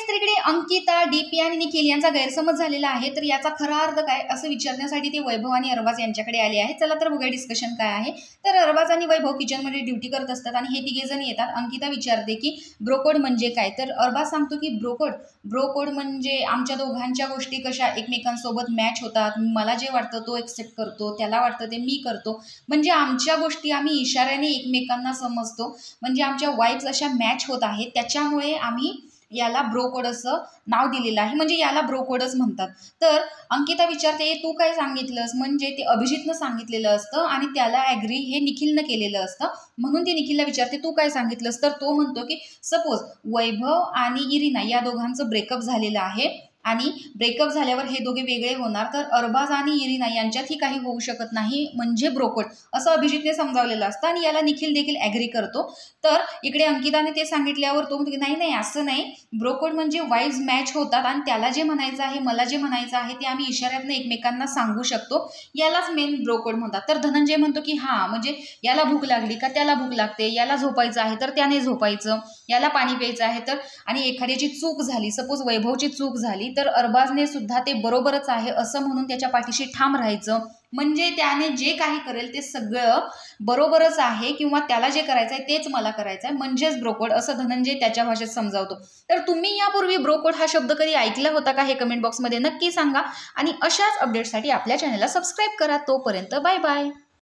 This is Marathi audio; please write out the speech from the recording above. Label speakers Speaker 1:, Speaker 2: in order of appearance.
Speaker 1: तर इकडे अंकिता, डीपी आणि निखिल यांचा गैरसमज झालेला आहे. तर याचा खरा अर्थ काय असं विचारण्यासाठी ते वैभव आणि अरबाज यांच्याकडे आले आहेत. चला तर बघूया डिस्कशन काय आहे. तर अरबाज आणि वैभव किचनमध्ये ड्युटी करत असतात आणि हे तिघे जण येतात. अंकिता विचारते की ब्रोकोड म्हणजे काय. तर अरबाज सांगतो की ब्रोकोड म्हणजे आमच्या दोघांच्या गोष्टी कशा एकमेकांसोबत मॅच होतात. मला जे वाटतं तो एक्सेप्ट करतो, त्याला वाटतं ते मी करतो. म्हणजे आमच्या गोष्टी आम्ही इशाऱ्याने एकमेकांना समजतो. म्हणजे आमच्या वाईब्स अशा मॅच होत आहेत. त्याच्यामुळे आम्ही याला ब्रोकोड असं नाव दिलेलं आहे. म्हणजे याला ब्रोकोडच म्हणतात. तर अंकिता विचारते तू काय सांगितलंस. म्हणजे ते अभिजितनं सांगितलेलं असतं आणि त्याला ॲग्री हे निखिलनं केलेलं असतं. म्हणून ती निखिलला विचारते तू काय सांगितलंस. तर तो म्हणतो की सपोज वैभव आणि इरिना या दोघांचं ब्रेकअप झालेलं आहे आणि ब्रेकअप झाल्यावर हे दोघे वेगळे होणार. तर अरबाज आणि इरिना यांच्यातही काही होऊ शकत नाही. म्हणजे ब्रोकोड असं अभिजितने समजावलेलं असतं आणि याला निखिल देखील ॲग्री करतो. तर इकडे अंकिताने ते सांगितल्यावर तो म्हणतो की नाही असं नाही. ब्रोकोड म्हणजे वाईब्स मॅच होतात आणि त्याला जे म्हणायचं आहे मला जे म्हणायचं आहे ते आम्ही इशाऱ्यातनं एकमेकांना सांगू शकतो. यालाच मेन ब्रोकोड म्हणतात. तर धनंजय म्हणतो की हां म्हणजे याला भूक लागली का त्याला भूक लागते, याला झोपायचं आहे तर त्याने झोपायचं, याला पाणी प्यायचं आहे तर. आणि एखाद्याची चूक झाली, सपोज वैभवची चूक झाली तर अरबाजने सुद्धा ते बरोबरच आहे असं म्हणून त्याच्या पाठीशी ठाम राहायचं. म्हणजे त्याने जे काही करेल ते सगळं बरोबरच आहे किंवा त्याला जे करायचं आहे तेच मला करायचं आहे म्हणजेच ब्रोकोड असं धनंजय त्याच्या भाषेत समजावतो. तर तुम्ही यापूर्वी ब्रोकोड हा शब्द कधी ऐकला होता का हे कमेंट बॉक्समध्ये नक्की सांगा आणि अशाच अपडेट्ससाठी आपल्या चॅनलला सबस्क्राईब करा. तोपर्यंत बाय बाय.